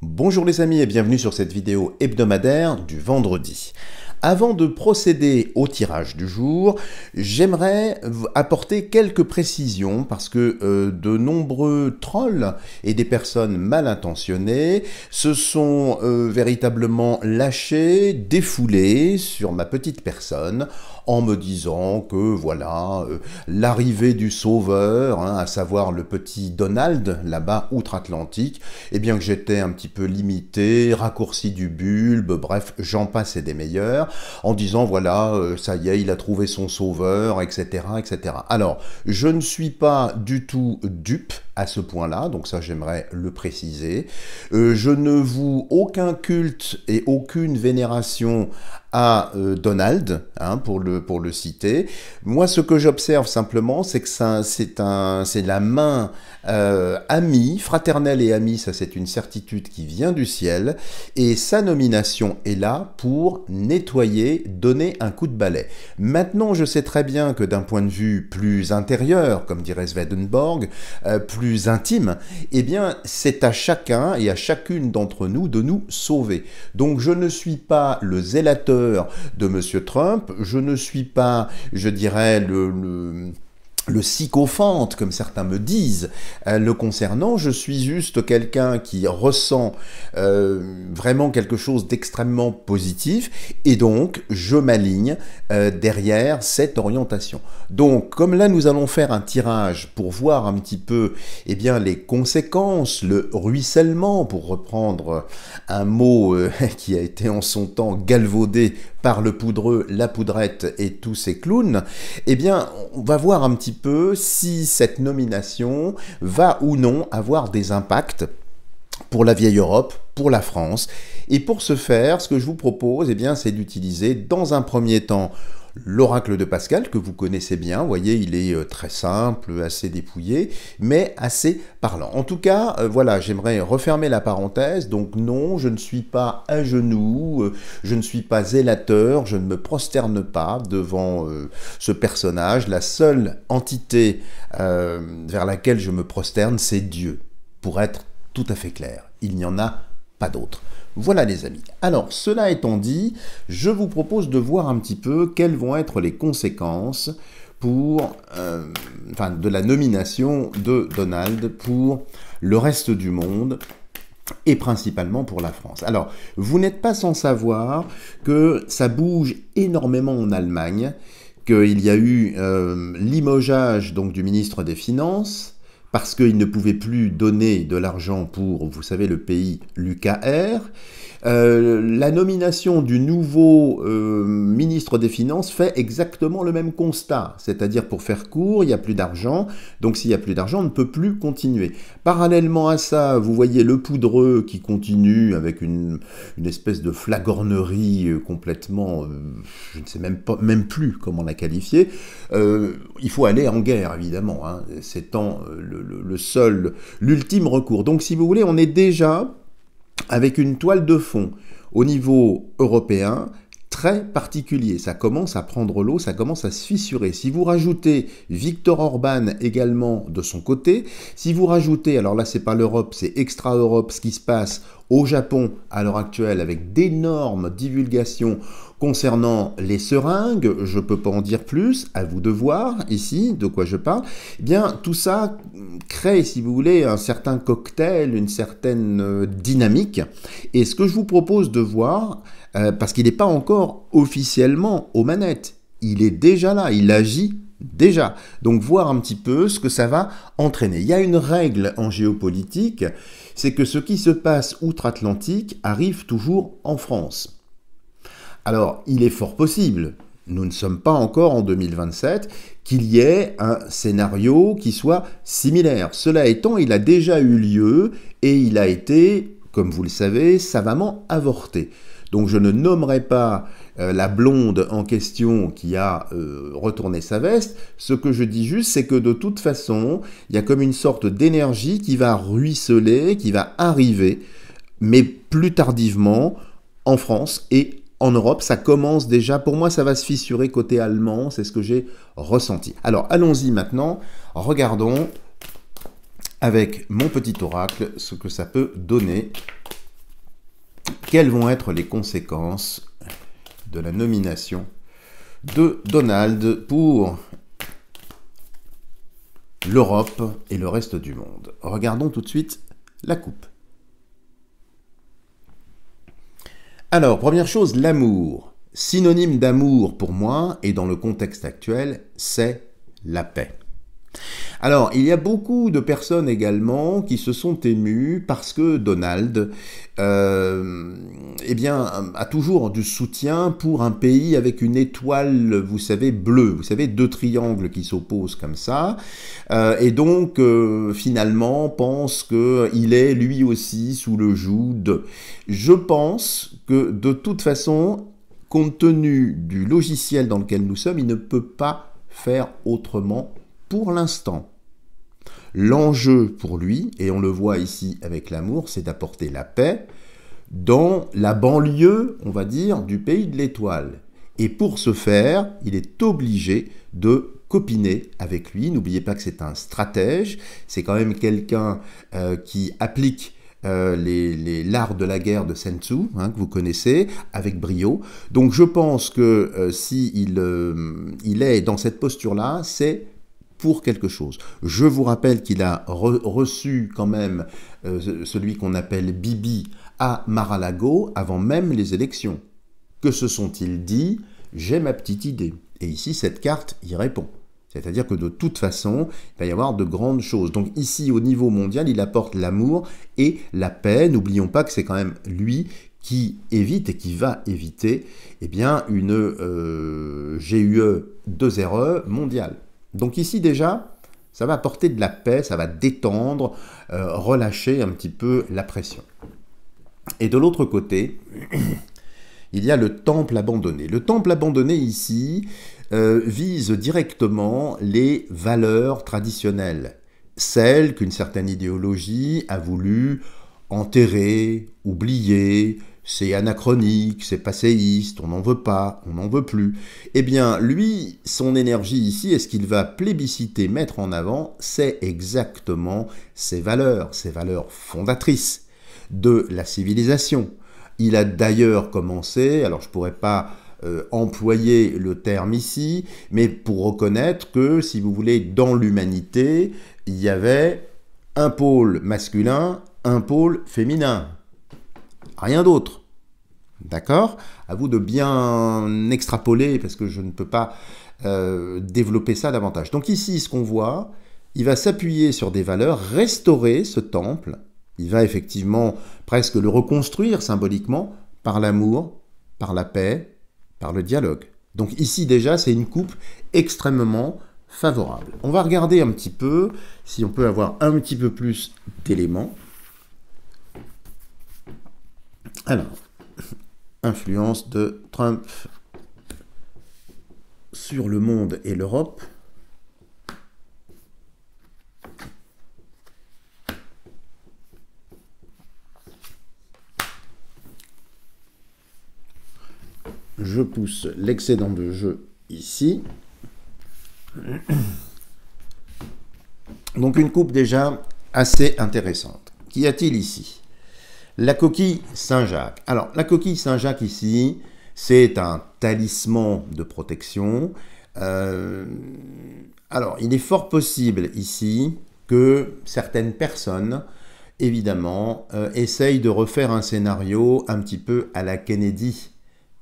Bonjour les amis et bienvenue sur cette vidéo hebdomadaire du vendredi. Avant de procéder au tirage du jour, j'aimerais apporter quelques précisions parce que de nombreux trolls et des personnes mal intentionnées se sont véritablement lâchés, défoulés sur ma petite personne en me disant que voilà, l'arrivée du sauveur, à savoir le petit Donald là-bas outre-Atlantique, eh bien que j'étais un petit peu limité, raccourci du bulbe, bref, j'en passe et des meilleurs, en disant voilà, ça y est, il a trouvé son sauveur, etc., etc. Alors, je ne suis pas du tout dupe à ce point-là, donc ça j'aimerais le préciser. Je ne voue aucun culte et aucune vénération à Donald, pour le citer. Moi, ce que j'observe simplement, c'est que c'est la main amie, fraternelle et amie, ça c'est une certitude qui vient du ciel, et sa nomination est là pour nettoyer, donner un coup de balai. Maintenant, je sais très bien que d'un point de vue plus intérieur, comme dirait Swedenborg, plus intime, eh bien, c'est à chacun et à chacune d'entre nous de nous sauver. Donc, je ne suis pas le zélateur de M. Trump, je ne suis pas, je dirais, le sycophante, comme certains me disent, le concernant. Je suis juste quelqu'un qui ressent vraiment quelque chose d'extrêmement positif, et donc je m'aligne derrière cette orientation. Donc, comme là nous allons faire un tirage pour voir un petit peu bien, les conséquences, le ruissellement, pour reprendre un mot qui a été en son temps galvaudé par le poudreux, la poudrette et tous ces clowns, eh bien, on va voir un petit peu si cette nomination va ou non avoir des impacts pour la vieille Europe, pour la France. Et pour ce faire, ce que je vous propose, eh bien, c'est d'utiliser dans un premier temps l'oracle de Pascal, que vous connaissez bien. Vous voyez, il est très simple, assez dépouillé, mais assez parlant. En tout cas, voilà, j'aimerais refermer la parenthèse. Donc non, je ne suis pas à genoux, je ne suis pas zélateur, je ne me prosterne pas devant ce personnage. La seule entité vers laquelle je me prosterne, c'est Dieu, pour être tout à fait clair. Il n'y en a pas d'autre. Voilà les amis. Alors, cela étant dit, je vous propose de voir un petit peu quelles vont être les conséquences de la nomination de Donald pour le reste du monde et principalement pour la France. Alors, vous n'êtes pas sans savoir que ça bouge énormément en Allemagne, qu'il y a eu limogeage donc du ministre des Finances, parce qu'il ne pouvait plus donner de l'argent pour, vous savez, le pays l'UKR. La nomination du nouveau ministre des Finances fait exactement le même constat, c'est-à-dire, pour faire court, il n'y a plus d'argent, donc s'il n'y a plus d'argent, on ne peut plus continuer. Parallèlement à ça, vous voyez le poudreux qui continue avec une espèce de flagornerie complètement, je ne sais même plus comment la qualifier. Il faut aller en guerre, évidemment, c'est l'ultime recours. Donc, si vous voulez, on est déjà avec une toile de fond au niveau européen très particulier. Ça commence à prendre l'eau, ça commence à se fissurer. Si vous rajoutez Viktor Orban également de son côté, si vous rajoutez, alors là c'est pas l'Europe, c'est extra-Europe, ce qui se passe au Japon à l'heure actuelle avec d'énormes divulgations concernant les seringues, je ne peux pas en dire plus, à vous de voir ici de quoi je parle, eh bien tout ça crée, si vous voulez, un certain cocktail, une certaine dynamique. Et ce que je vous propose de voir, parce qu'il n'est pas encore officiellement aux manettes, il est déjà là, il agit déjà. Donc voir un petit peu ce que ça va entraîner. Il y a une règle en géopolitique, c'est que ce qui se passe outre-Atlantique arrive toujours en France. Alors, il est fort possible, nous ne sommes pas encore en 2027, qu'il y ait un scénario qui soit similaire. Cela étant, il a déjà eu lieu et il a été, comme vous le savez, savamment avorté. Donc je ne nommerai pas la blonde en question qui a retourné sa veste. Ce que je dis juste, c'est que de toute façon, il y a comme une sorte d'énergie qui va ruisseler, qui va arriver, mais plus tardivement en France et en Europe. Ça commence déjà, pour moi ça va se fissurer côté allemand, c'est ce que j'ai ressenti. Alors allons-y maintenant, regardons avec mon petit oracle ce que ça peut donner quelles vont être les conséquences de la nomination de Donald pour l'Europe et le reste du monde. Regardons tout de suite la coupe. Alors, première chose, l'amour. Synonyme d'amour pour moi, et dans le contexte actuel, c'est la paix. Alors, il y a beaucoup de personnes également qui se sont émues parce que Donald a toujours du soutien pour un pays avec une étoile, vous savez, bleue. Vous savez, deux triangles qui s'opposent comme ça. Et donc, finalement, pense qu'il est lui aussi sous le joug de... Je pense que de toute façon, compte tenu du logiciel dans lequel nous sommes, il ne peut pas faire autrement pour l'instant. L'enjeu pour lui, et on le voit ici avec l'amour, c'est d'apporter la paix dans la banlieue, on va dire, du pays de l'étoile. Et pour ce faire, il est obligé de copiner avec lui. N'oubliez pas que c'est un stratège, c'est quand même quelqu'un qui applique l'art de la guerre de Sun Tzu, hein, que vous connaissez, avec brio. Donc je pense que s'il est dans cette posture-là, c'est pour quelque chose. Je vous rappelle qu'il a reçu quand même celui qu'on appelle Bibi à Mar-a-Lago avant même les élections. Que se sont-ils dit? J'ai ma petite idée. Et ici, cette carte y répond. C'est-à-dire que de toute façon, il va y avoir de grandes choses. Donc ici, au niveau mondial, il apporte l'amour et la paix. N'oublions pas que c'est quand même lui qui évite et qui va éviter une GUE 2RE mondiale. Donc ici déjà, ça va apporter de la paix, ça va détendre, relâcher un petit peu la pression. Et de l'autre côté, il y a le temple abandonné. Le temple abandonné ici vise directement les valeurs traditionnelles, celles qu'une certaine idéologie a voulu enterrer, oublier. C'est anachronique, c'est passéiste, on n'en veut pas, on n'en veut plus. Eh bien, lui, son énergie ici, et ce qu'il va plébisciter, mettre en avant, c'est exactement ces valeurs fondatrices de la civilisation. Il a d'ailleurs commencé, alors je ne pourrais pas employer le terme ici, mais pour reconnaître que, si vous voulez, dans l'humanité, il y avait un pôle masculin, un pôle féminin. Rien d'autre. D'accord? À vous de bien extrapoler, parce que je ne peux pas développer ça davantage. Donc ici, ce qu'on voit, il va s'appuyer sur des valeurs, restaurer ce temple. Il va effectivement presque le reconstruire symboliquement par l'amour, par la paix, par le dialogue. Donc ici, déjà, c'est une coupe extrêmement favorable. On va regarder un petit peu si on peut avoir un petit peu plus d'éléments. Alors, influence de Trump sur le monde et l'Europe. Je pousse l'excédent de jeu ici. Donc une coupe déjà assez intéressante. Qu'y a-t-il ici ? La coquille Saint-Jacques. Alors, la coquille Saint-Jacques ici, c'est un talisman de protection. Alors, il est fort possible ici que certaines personnes, évidemment, essayent de refaire un scénario un petit peu à la Kennedy.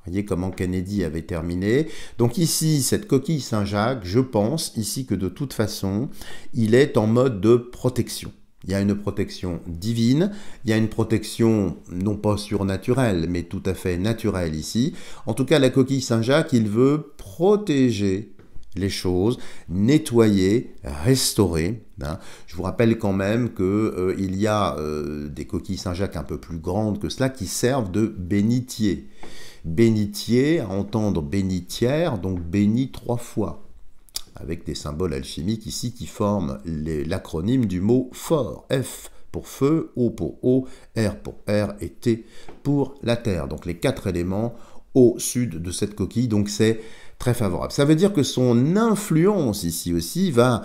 Vous voyez comment Kennedy avait terminé. Donc ici, cette coquille Saint-Jacques, je pense ici que de toute façon, il est en mode de protection. Il y a une protection divine, il y a une protection non pas surnaturelle, mais tout à fait naturelle ici. En tout cas, la coquille Saint-Jacques, il veut protéger les choses, nettoyer, restaurer. Hein. Je vous rappelle quand même qu'il y a des coquilles Saint-Jacques un peu plus grandes que cela qui servent de bénitier. Bénitier, à entendre bénitière, donc béni 3 fois. Avec des symboles alchimiques ici qui forment l'acronyme du mot fort. F pour feu, O pour eau, R pour air et T pour la terre. Donc les 4 éléments au sud de cette coquille, donc c'est très favorable. Ça veut dire que son influence ici aussi va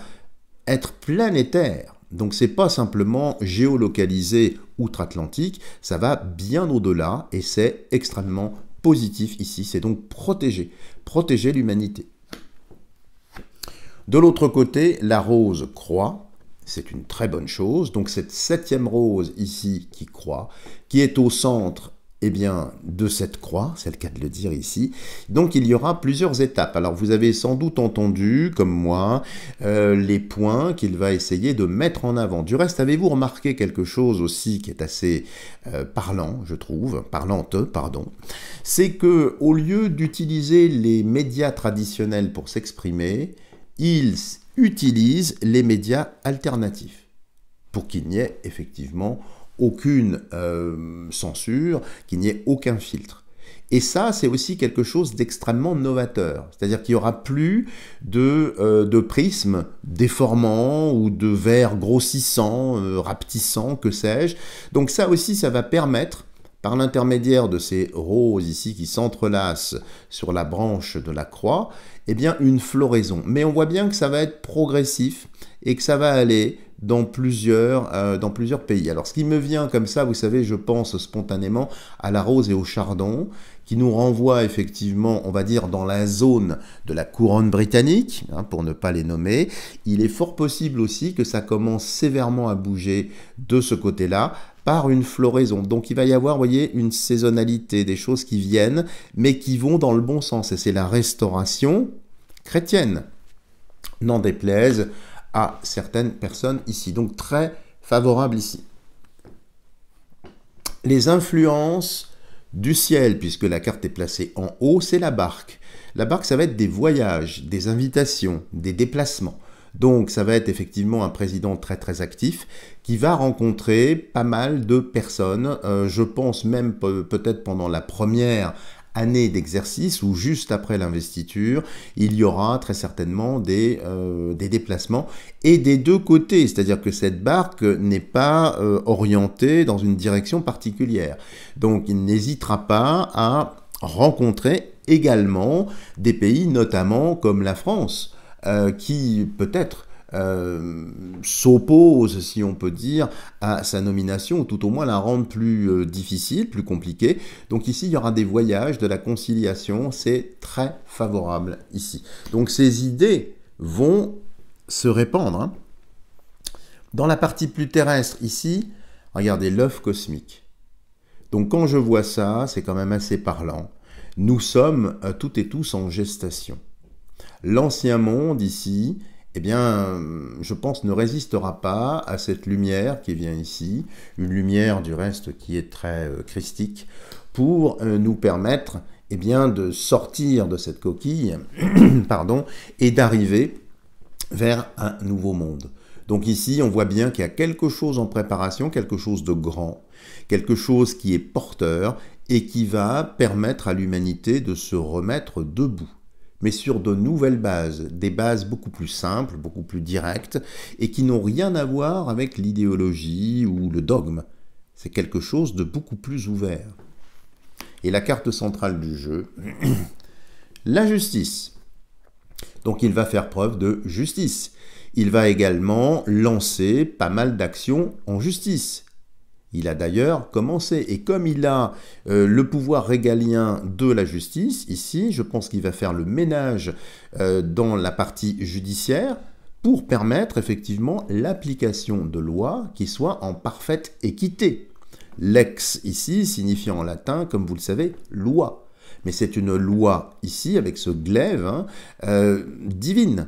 être planétaire. Donc c'est pas simplement géolocalisé outre-Atlantique, ça va bien au-delà et c'est extrêmement positif ici. C'est donc protéger l'humanité. De l'autre côté, la rose croît. C'est une très bonne chose. Donc cette 7e rose ici qui croît, qui est au centre de cette croix, c'est le cas de le dire ici. Donc il y aura plusieurs étapes. Alors vous avez sans doute entendu, comme moi, les points qu'il va essayer de mettre en avant. Du reste, avez-vous remarqué quelque chose aussi qui est assez parlant, je trouve, c'est que au lieu d'utiliser les médias traditionnels pour s'exprimer, il utilise les médias alternatifs pour qu'il n'y ait effectivement aucune censure, qu'il n'y ait aucun filtre. Et ça, c'est aussi quelque chose d'extrêmement novateur. C'est-à-dire qu'il n'y aura plus de prismes déformants ou de verres grossissants, rapetissants, que sais-je. Donc ça aussi, ça va permettre, par l'intermédiaire de ces roses ici qui s'entrelacent sur la branche de la croix, une floraison. Mais on voit bien que ça va être progressif et que ça va aller dans plusieurs pays. Alors ce qui me vient comme ça, vous savez, je pense spontanément à la rose et au chardon, qui nous renvoie effectivement, on va dire, dans la zone de la couronne britannique, pour ne pas les nommer. Il est fort possible aussi que ça commence sévèrement à bouger de ce côté-là, par une floraison. Donc il va y avoir, vous voyez, une saisonnalité, des choses qui viennent, mais qui vont dans le bon sens. Et c'est la restauration chrétienne, n'en déplaise à certaines personnes ici. Donc très favorable ici. Les influences du ciel, puisque la carte est placée en haut, c'est la barque. La barque, ça va être des voyages, des invitations, des déplacements. Donc ça va être effectivement un président très très actif qui va rencontrer pas mal de personnes, je pense même peut-être pendant la première année d'exercice ou juste après l'investiture, il y aura très certainement des déplacements et des deux côtés, c'est-à-dire que cette barque n'est pas orientée dans une direction particulière. Donc il n'hésitera pas à rencontrer également des pays, notamment comme la France, qui peut-être s'oppose, si on peut dire, à sa nomination, ou tout au moins la rendre plus difficile, plus compliquée. Donc ici, il y aura des voyages, de la conciliation, c'est très favorable ici. Donc ces idées vont se répandre. Dans la partie plus terrestre, ici, regardez l'œuf cosmique. Donc quand je vois ça, c'est quand même assez parlant. Nous sommes toutes et tous en gestation. L'ancien monde ici, je pense, ne résistera pas à cette lumière qui vient ici, une lumière du reste qui est très christique, pour nous permettre de sortir de cette coquille et d'arriver vers un nouveau monde. Donc ici, on voit bien qu'il y a quelque chose en préparation, quelque chose de grand, quelque chose qui est porteur et qui va permettre à l'humanité de se remettre debout, mais sur de nouvelles bases, des bases beaucoup plus simples, beaucoup plus directes, et qui n'ont rien à voir avec l'idéologie ou le dogme. C'est quelque chose de beaucoup plus ouvert. Et la carte centrale du jeu, la justice. Donc il va faire preuve de justice. Il va également lancer pas mal d'actions en justice. Il a d'ailleurs commencé, et comme il a le pouvoir régalien de la justice, ici, je pense qu'il va faire le ménage dans la partie judiciaire pour permettre effectivement l'application de lois qui soient en parfaite équité. Lex, ici, signifie en latin, comme vous le savez, loi. Mais c'est une loi, ici, avec ce glaive, divine.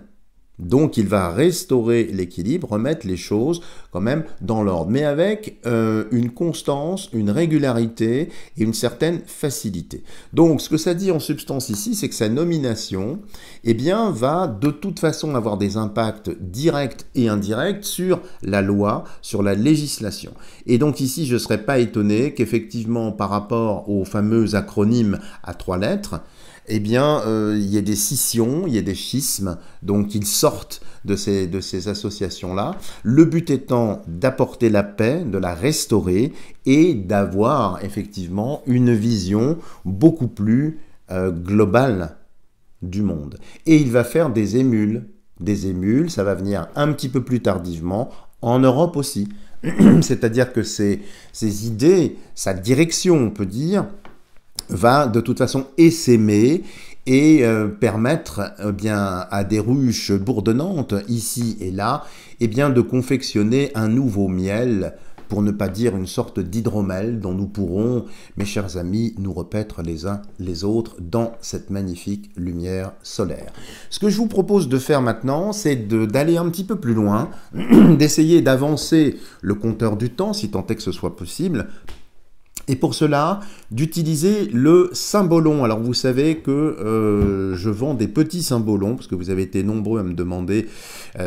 Donc il va restaurer l'équilibre, remettre les choses quand même dans l'ordre, mais avec une constance, une régularité et une certaine facilité. Donc ce que ça dit en substance ici, c'est que sa nomination va de toute façon avoir des impacts directs et indirects sur la loi, sur la législation. Et donc ici, je ne serais pas étonné qu'effectivement par rapport aux fameux acronymes à 3 lettres, il y a des scissions, il y a des schismes, donc ils sortent de ces associations-là. Le but étant d'apporter la paix, de la restaurer et d'avoir effectivement une vision beaucoup plus globale du monde. Et il va faire des émules. Des émules, ça va venir un petit peu plus tardivement, en Europe aussi. C'est-à-dire que ces idées, sa direction, on peut dire, va de toute façon essaimer et permettre bien, à des ruches bourdonnantes, ici et là, de confectionner un nouveau miel, pour ne pas dire une sorte d'hydromel dont nous pourrons, mes chers amis, nous repaître les uns les autres dans cette magnifique lumière solaire. Ce que je vous propose de faire maintenant, c'est d'aller un petit peu plus loin, d'essayer d'avancer le compteur du temps, si tant est que ce soit possible, et pour cela, d'utiliser le cymbolon. Alors vous savez que je vends des petits cymbolons, parce que vous avez été nombreux à me demander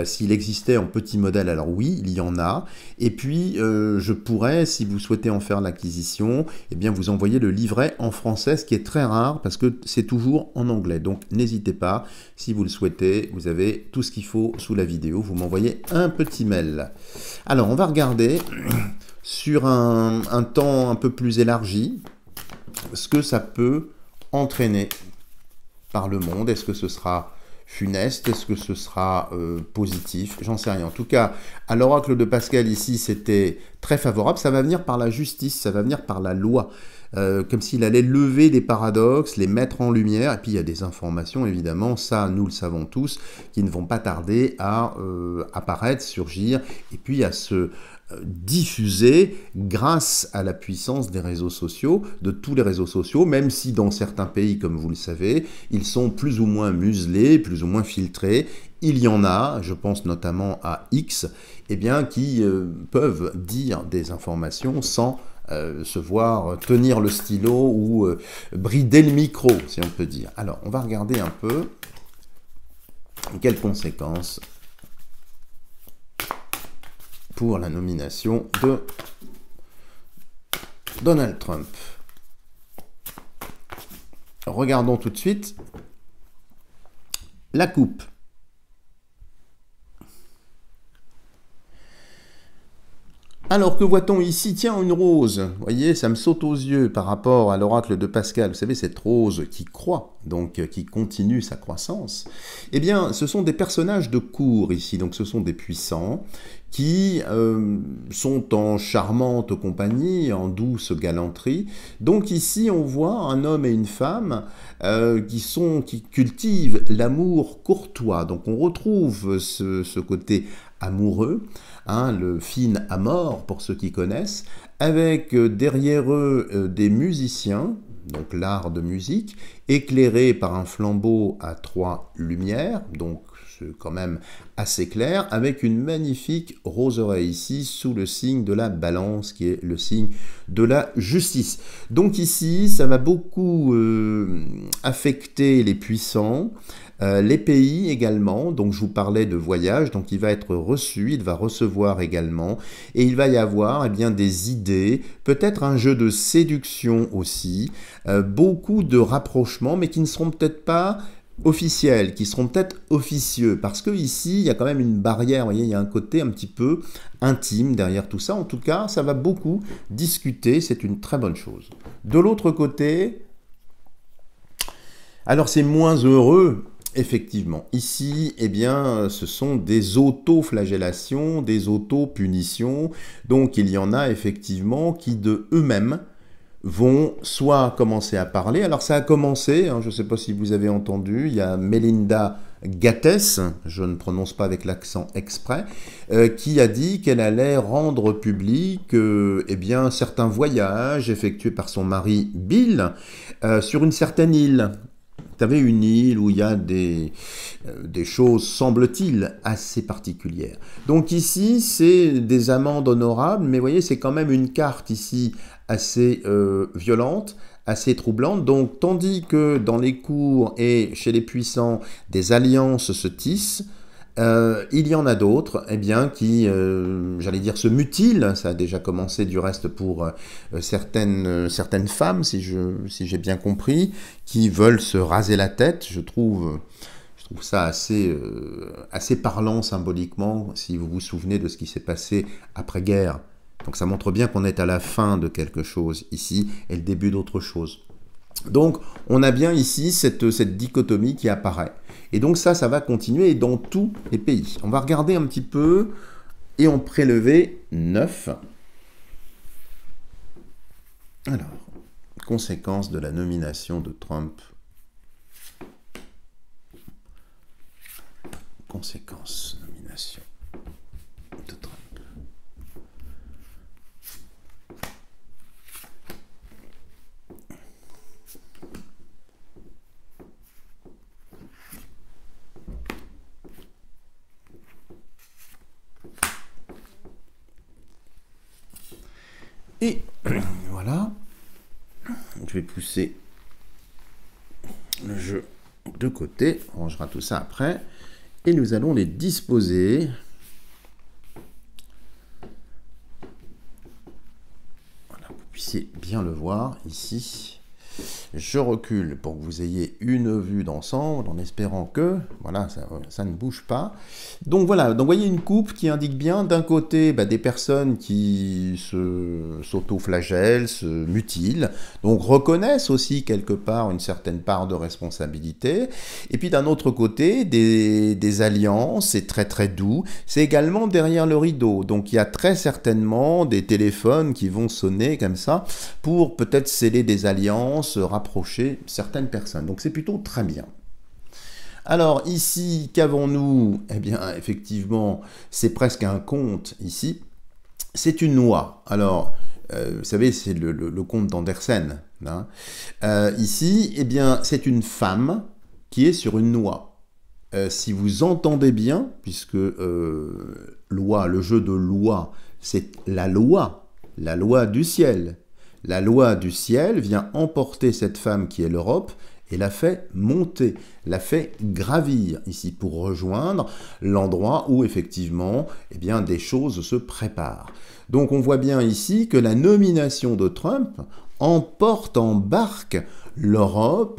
s'il existait en petit modèle. Alors oui, il y en a. Et puis je pourrais, si vous souhaitez en faire l'acquisition, vous envoyer le livret en français, ce qui est très rare, parce que c'est toujours en anglais. Donc n'hésitez pas, si vous le souhaitez, vous avez tout ce qu'il faut sous la vidéo. Vous m'envoyez un petit mail. Alors on va regarder sur un temps un peu plus élargi, ce que ça peut entraîner par le monde. Est-ce que ce sera funeste? Est-ce que ce sera positif? J'en sais rien. En tout cas, à l'oracle de Pascal ici, c'était très favorable. Ça va venir par la justice, ça va venir par la loi. Comme s'il allait lever des paradoxes, les mettre en lumière. Et puis il y a des informations, évidemment, ça nous le savons tous, qui ne vont pas tarder à apparaître, surgir, et puis à se diffuser grâce à la puissance des réseaux sociaux, de tous les réseaux sociaux, même si dans certains pays, comme vous le savez, ils sont plus ou moins muselés, plus ou moins filtrés. Il y en a, je pense notamment à X, qui peuvent dire des informations sans se voir tenir le stylo ou brider le micro, si on peut dire. Alors, on va regarder un peu quelles conséquences pour la nomination de Donald Trump. Regardons tout de suite la coupe. Alors, que voit-on ici? Tiens, une rose. Vous voyez, ça me saute aux yeux par rapport à l'oracle de Pascal. Vous savez, cette rose qui croît, donc qui continue sa croissance. Ce sont des personnages de cour ici. Donc, ce sont des puissants qui sont en charmante compagnie, en douce galanterie. Donc ici, on voit un homme et une femme qui cultivent l'amour courtois. Donc on retrouve ce côté amoureux, le fin amour pour ceux qui connaissent, avec derrière eux des musiciens, donc l'art de musique, éclairé par un flambeau à 3 lumières, donc c'est quand même assez clair, avec une magnifique roseraie ici, sous le signe de la balance, qui est le signe de la justice. Donc ici, ça va beaucoup affecter les puissants, les pays également. Donc je vous parlais de voyage, donc il va être reçu, il va recevoir également, et il va y avoir des idées, peut-être un jeu de séduction aussi, beaucoup de rapprochements, mais qui ne seront peut-être pas officiels, qui seront peut-être officieux, parce que ici, il y a quand même une barrière, vous voyez, il y a un côté un petit peu intime derrière tout ça. En tout cas, ça va beaucoup discuter, c'est une très bonne chose. De l'autre côté, alors c'est moins heureux, effectivement. Ici, ce sont des auto-flagellations, des auto-punitions, donc il y en a effectivement qui de eux-mêmes vont soit commencer à parler. Alors ça a commencé, je ne sais pas si vous avez entendu, il y a Melinda Gates, je ne prononce pas avec l'accent exprès, qui a dit qu'elle allait rendre public certains voyages effectués par son mari Bill sur une certaine île. Vous avez une île où il y a des choses, semble-t-il, assez particulières. Donc ici, c'est des amendes honorables, mais vous voyez, c'est quand même une carte ici assez violente, assez troublante. Donc, tandis que dans les cours et chez les puissants, des alliances se tissent, il y en a d'autres qui, j'allais dire, se mutilent. Ça a déjà commencé du reste pour certaines femmes, si j'ai bien compris, qui veulent se raser la tête. Je trouve ça assez parlant symboliquement, si vous vous souvenez de ce qui s'est passé après-guerre. Donc ça montre bien qu'on est à la fin de quelque chose ici et le début d'autre chose. Donc on a bien ici cette dichotomie qui apparaît. Et donc ça va continuer dans tous les pays. On va regarder un petit peu et en prélever 9. Alors, conséquence de la nomination de Trump. Conséquence, nomination de Trump. Et voilà, je vais pousser le jeu de côté, on rangera tout ça après, et nous allons les disposer. Voilà, vous puissiez bien le voir ici. Je recule pour que vous ayez une vue d'ensemble, en espérant que, voilà, ça ne bouge pas. Donc voilà, donc vous voyez une coupe qui indique bien, d'un côté, des personnes qui s'auto-flagellent, se mutilent, donc reconnaissent aussi quelque part une certaine part de responsabilité. Et puis d'un autre côté, des alliances, c'est très très doux, c'est également derrière le rideau. Donc il y a très certainement des téléphones qui vont sonner comme ça, pour peut-être sceller des alliances, rapprocher certaines personnes. Donc c'est plutôt très bien. Alors ici, qu'avons-nous? Eh bien, effectivement, c'est presque un conte ici. C'est une noix. Alors, vous savez, c'est le conte d'Andersen. Hein. Ici, eh bien, c'est une femme qui est sur une noix. Si vous entendez bien, puisque loi, le jeu de loi, c'est la loi du ciel. La loi du ciel vient emporter cette femme qui est l'Europe et la fait monter, la fait gravir ici pour rejoindre l'endroit où effectivement eh bien, des choses se préparent. Donc on voit bien ici que la nomination de Trump embarque l'Europe,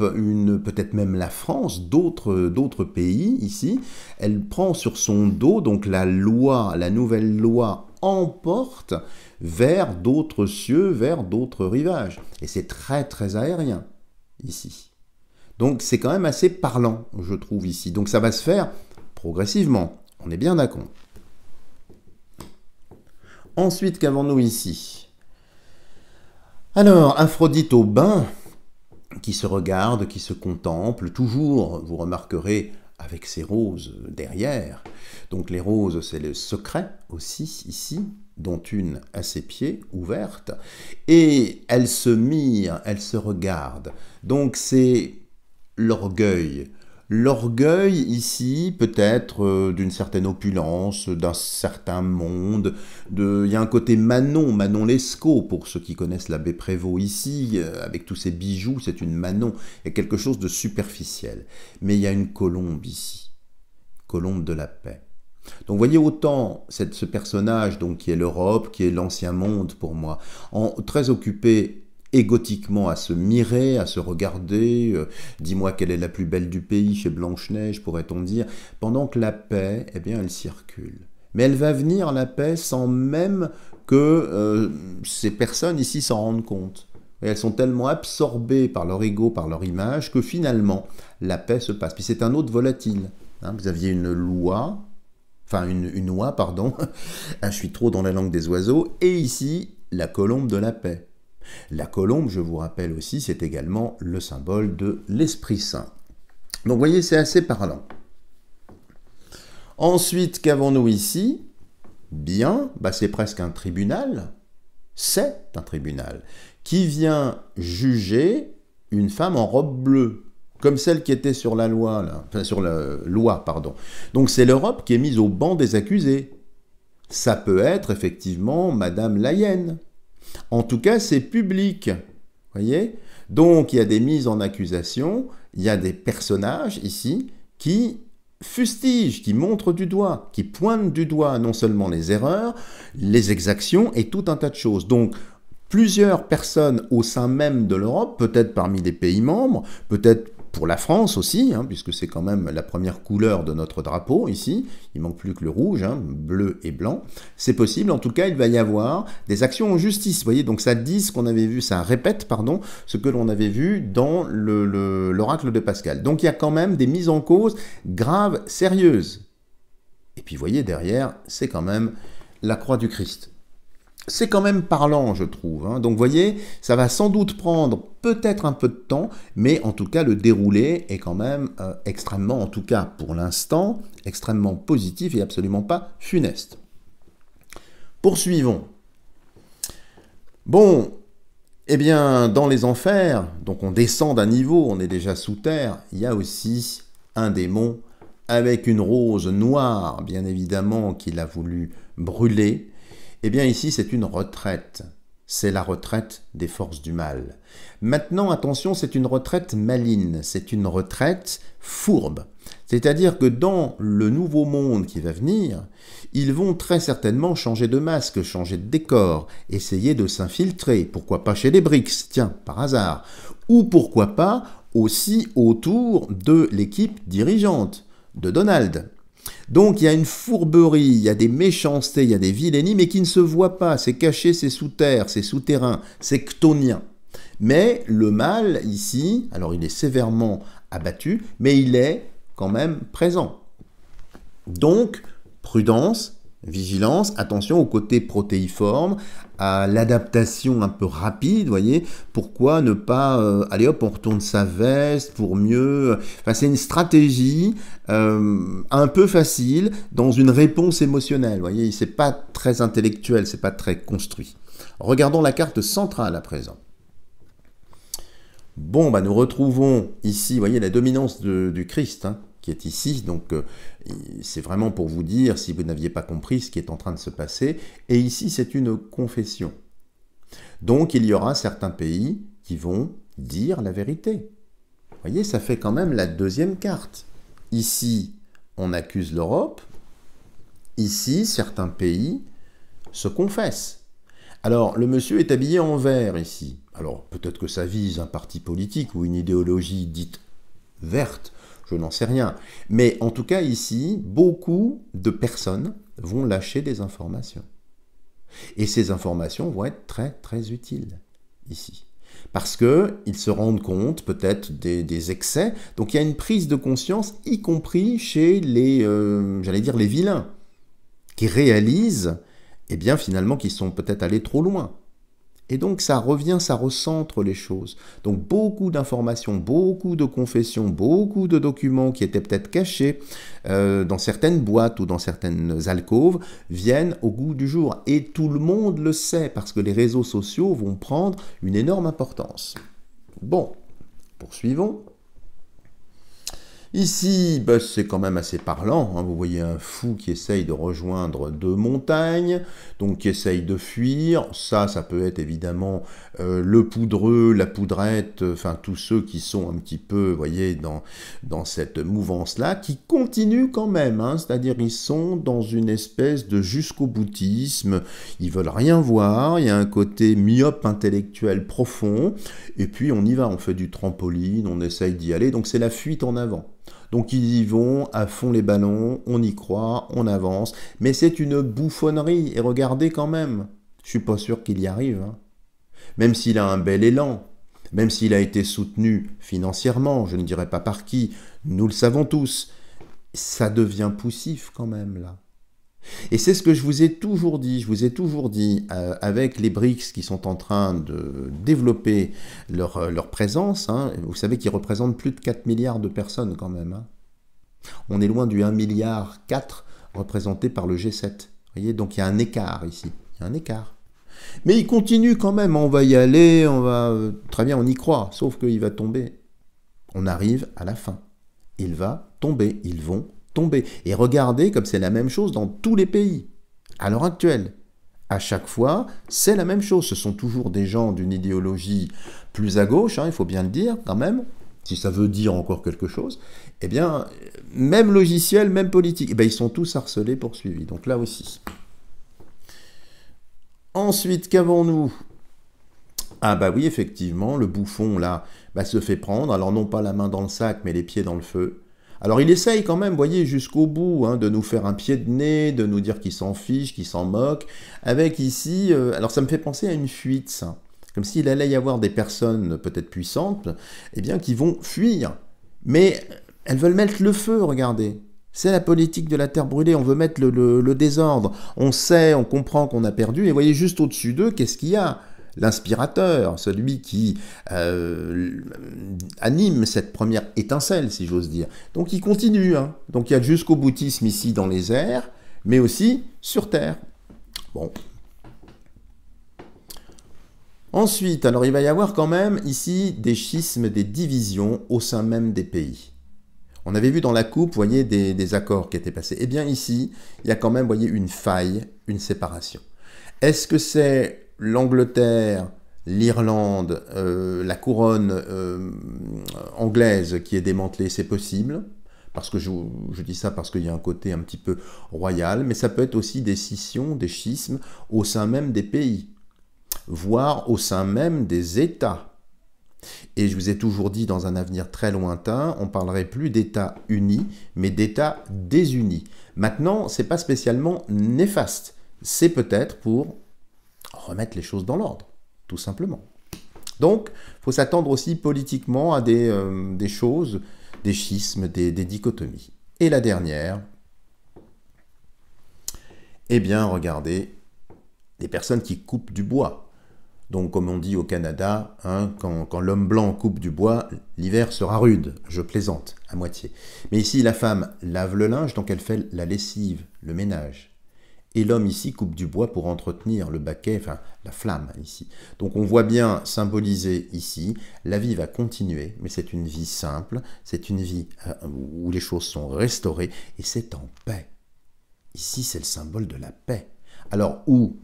peut-être même la France, d'autres pays ici. Elle prend sur son dos donc la nouvelle loi emporte vers d'autres cieux, vers d'autres rivages. Et c'est très très aérien ici. Donc c'est quand même assez parlant, je trouve, ici. Donc ça va se faire progressivement, on est bien d'accord. Ensuite, qu'avons-nous ici? Alors, Aphrodite au bain, qui se regarde, qui se contemple, toujours, vous remarquerez, avec ses roses derrière. Donc les roses, c'est le secret aussi, ici, dont une à ses pieds, ouverte, et elle se mire, elle se regarde. Donc c'est l'orgueil. L'orgueil ici, peut-être d'une certaine opulence, d'un certain monde. Il y a un côté Manon Lescaut, pour ceux qui connaissent l'abbé Prévost ici, avec tous ses bijoux, c'est une Manon. Il y a quelque chose de superficiel. Mais il y a une colombe ici, colombe de la paix. Donc vous voyez autant ce personnage donc, qui est l'Europe, qui est l'ancien monde pour moi, très occupé égotiquement à se mirer, à se regarder, dis-moi quelle est la plus belle du pays chez Blanche-Neige, pourrait-on dire, pendant que la paix, eh bien, elle circule. Mais elle va venir, la paix, sans même que ces personnes ici s'en rendent compte. Et elles sont tellement absorbées par leur ego, par leur image, que finalement, la paix se passe. Puis c'est un autre volatile. Hein, vous aviez une oie, pardon, je suis trop dans la langue des oiseaux, et ici, la colombe de la paix. La colombe, je vous rappelle aussi, c'est également le symbole de l'Esprit Saint. Donc vous voyez, c'est assez parlant. Ensuite, qu'avons-nous ici? Bien, c'est presque un tribunal. C'est un tribunal qui vient juger une femme en robe bleue, comme celle qui était sur la loi, là. Enfin, sur la loi, pardon. Donc c'est l'Europe qui est mise au banc des accusés. Ça peut être effectivement Madame Layenne. En tout cas, c'est public, voyez. Donc, il y a des mises en accusation, il y a des personnages ici qui fustigent, qui montrent du doigt, qui pointent du doigt non seulement les erreurs, les exactions et tout un tas de choses. Donc, plusieurs personnes au sein même de l'Europe, peut-être parmi les pays membres, peut-être pour la France aussi, hein, puisque c'est quand même la première couleur de notre drapeau ici, il manque plus que le rouge, hein, bleu et blanc, c'est possible, en tout cas il va y avoir des actions en justice, vous voyez, donc ça dit ce qu'on avait vu, ça répète, pardon, ce que l'on avait vu dans l'oracle de Pascal. Donc il y a quand même des mises en cause graves, sérieuses. Et puis vous voyez derrière, c'est quand même la croix du Christ. C'est quand même parlant, je trouve, hein. Donc, vous voyez, ça va sans doute prendre peut-être un peu de temps, mais en tout cas, le déroulé est quand même extrêmement, en tout cas pour l'instant, extrêmement positif et absolument pas funeste. Poursuivons. Bon, eh bien, dans les enfers, donc on descend d'un niveau, on est déjà sous terre, il y a aussi un démon avec une rose noire, bien évidemment, qu'il a voulu brûler. Eh bien ici, c'est une retraite. C'est la retraite des forces du mal. Maintenant, attention, c'est une retraite maligne, c'est une retraite fourbe. C'est-à-dire que dans le nouveau monde qui va venir, ils vont très certainement changer de masque, changer de décor, essayer de s'infiltrer. Pourquoi pas chez les BRICS, tiens, par hasard. Ou pourquoi pas aussi autour de l'équipe dirigeante de Donald. Donc il y a une fourberie, il y a des méchancetés, il y a des vilainies, mais qui ne se voient pas, c'est caché, c'est sous terre, c'est souterrain, c'est chtonien. Mais le mal, ici, alors il est sévèrement abattu, mais il est quand même présent. Donc, prudence, vigilance, attention au côté protéiforme, à l'adaptation un peu rapide, voyez. Pourquoi ne pas, allez hop, on retourne sa veste pour mieux... Enfin, c'est une stratégie un peu facile dans une réponse émotionnelle, voyez. C'est pas très intellectuel, c'est pas très construit. Regardons la carte centrale à présent. Bon, bah nous retrouvons ici, vous voyez, la dominance du Christ, hein, qui est ici. Donc, c'est vraiment pour vous dire, si vous n'aviez pas compris ce qui est en train de se passer. Et ici, c'est une confession. Donc, il y aura certains pays qui vont dire la vérité. Vous voyez, ça fait quand même la deuxième carte. Ici, on accuse l'Europe. Ici, certains pays se confessent. Alors, le monsieur est habillé en vert ici. Alors, peut-être que ça vise un parti politique ou une idéologie dite verte, je n'en sais rien. Mais en tout cas, ici, beaucoup de personnes vont lâcher des informations. Et ces informations vont être très, très utiles ici. Parce qu'ils se rendent compte peut-être des excès. Donc, il y a une prise de conscience, y compris chez les, j'allais dire, les vilains, qui réalisent eh bien finalement qu'ils sont peut-être allés trop loin. Et donc ça revient, ça recentre les choses. Donc beaucoup d'informations, beaucoup de confessions, beaucoup de documents qui étaient peut-être cachés dans certaines boîtes ou dans certaines alcôves viennent au goût du jour. Et tout le monde le sait parce que les réseaux sociaux vont prendre une énorme importance. Bon, poursuivons. Ici, bah, c'est quand même assez parlant, hein. Vous voyez un fou qui essaye de rejoindre deux montagnes, donc qui essaye de fuir. Ça peut être évidemment le poudreux, la poudrette, enfin tous ceux qui sont un petit peu, vous voyez, dans cette mouvance-là, qui continuent quand même, hein. C'est-à-dire ils sont dans une espèce de jusqu'au boutisme, ils veulent rien voir, il y a un côté myope intellectuel profond, et puis on y va, on fait du trampoline, on essaye d'y aller, donc c'est la fuite en avant. Donc ils y vont à fond les ballons, on y croit, on avance, mais c'est une bouffonnerie, et regardez quand même, je suis pas sûr qu'il y arrive, hein. Même s'il a un bel élan, même s'il a été soutenu financièrement, je ne dirais pas par qui, nous le savons tous, ça devient poussif quand même là. Et c'est ce que je vous ai toujours dit, avec les BRICS qui sont en train de développer leur présence, hein, vous savez qu'ils représentent plus de 4 milliards de personnes quand même, hein. On est loin du 1,4 milliard représenté par le G7. Vous voyez, donc il y a un écart ici, il y a un écart. Mais il continue quand même, on va y aller, très bien, on y croit, sauf qu'il va tomber. On arrive à la fin. Il va tomber, ils vont tomber. Et regardez comme c'est la même chose dans tous les pays, à l'heure actuelle. À chaque fois, c'est la même chose. Ce sont toujours des gens d'une idéologie plus à gauche, hein, il faut bien le dire quand même, si ça veut dire encore quelque chose. Eh bien, même logiciel, même politique, eh bien, ils sont tous harcelés, poursuivis. Donc là aussi. Ensuite, qu'avons-nous? Ah bah oui, effectivement, le bouffon, là, se fait prendre. Alors non pas la main dans le sac, mais les pieds dans le feu. Alors il essaye quand même, vous voyez, jusqu'au bout, hein, de nous faire un pied de nez, de nous dire qu'il s'en fiche, qu'il s'en moque. Avec ici, alors ça me fait penser à une fuite, ça. Comme s'il allait y avoir des personnes peut-être puissantes, eh bien, qui vont fuir. Mais elles veulent mettre le feu, regardez. C'est la politique de la terre brûlée, on veut mettre le désordre. On sait, on comprend qu'on a perdu, et vous voyez juste au-dessus d'eux, qu'est-ce qu'il y a? L'inspirateur, celui qui anime cette première étincelle, si j'ose dire. Donc il continue, hein. Donc il y a jusqu'au bouddhisme ici dans les airs, mais aussi sur terre. Bon. Ensuite, alors il va y avoir quand même ici des schismes, des divisions au sein même des pays. On avait vu dans la coupe, vous voyez, des accords qui étaient passés. Eh bien ici, il y a quand même, vous voyez, une faille, une séparation. Est-ce que c'est l'Angleterre, l'Irlande, la couronne anglaise qui est démantelée? C'est possible, parce que je dis ça parce qu'il y a un côté un petit peu royal, mais ça peut être aussi des scissions, des schismes au sein même des pays, voire au sein même des États. Et je vous ai toujours dit, dans un avenir très lointain, on ne parlerait plus d'États unis, mais d'États désunis. Maintenant, ce n'est pas spécialement néfaste. C'est peut-être pour remettre les choses dans l'ordre, tout simplement. Donc, il faut s'attendre aussi politiquement à des choses, des schismes, des dichotomies. Et la dernière, eh bien, regardez, des personnes qui coupent du bois. Donc, comme on dit au Canada, hein, quand l'homme blanc coupe du bois, l'hiver sera rude. Je plaisante, à moitié. Mais ici, la femme lave le linge, donc elle fait la lessive, le ménage. Et l'homme ici coupe du bois pour entretenir le baquet, enfin la flamme ici. Donc on voit bien symbolisé ici, la vie va continuer, mais c'est une vie simple, c'est une vie où les choses sont restaurées, et c'est en paix. Ici, c'est le symbole de la paix. Alors, où?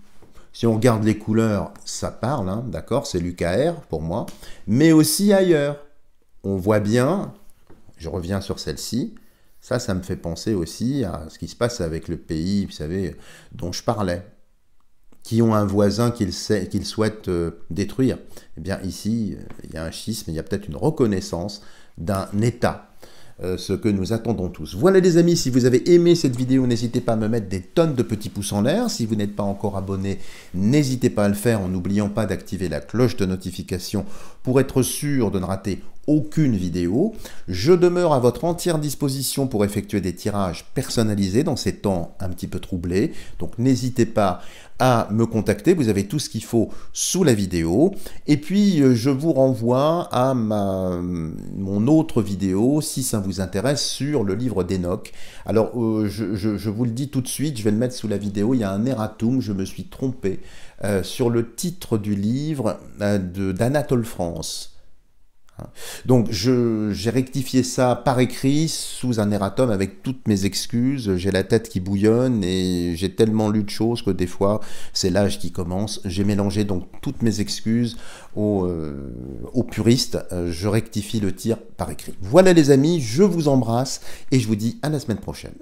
Si on regarde les couleurs, ça parle, hein, d'accord, c'est l'UKR pour moi, mais aussi ailleurs. On voit bien, je reviens sur celle-ci, ça me fait penser aussi à ce qui se passe avec le pays, vous savez, dont je parlais, qui ont un voisin qu'ils souhaitent détruire. Eh bien ici, il y a un schisme, il y a peut-être une reconnaissance d'un État. Ce que nous attendons tous. Voilà les amis, si vous avez aimé cette vidéo, n'hésitez pas à me mettre des tonnes de petits pouces en l'air. Si vous n'êtes pas encore abonné, n'hésitez pas à le faire en n'oubliant pas d'activer la cloche de notification pour être sûr de ne rater aucune vidéo. Je demeure à votre entière disposition pour effectuer des tirages personnalisés dans ces temps un petit peu troublés. Donc n'hésitez pas à me contacter, vous avez tout ce qu'il faut sous la vidéo. Et puis je vous renvoie à mon autre vidéo, si ça vous intéresse, sur le livre d'Enoch. Alors je vous le dis tout de suite, je vais le mettre sous la vidéo, il y a un erratum, je me suis trompé sur le titre du livre d'Anatole France. Donc j'ai rectifié ça par écrit sous un erratum avec toutes mes excuses. J'ai la tête qui bouillonne et j'ai tellement lu de choses que des fois c'est l'âge qui commence. J'ai mélangé donc toutes mes excuses aux puristes. Je rectifie le tir par écrit. Voilà les amis, je vous embrasse et je vous dis à la semaine prochaine.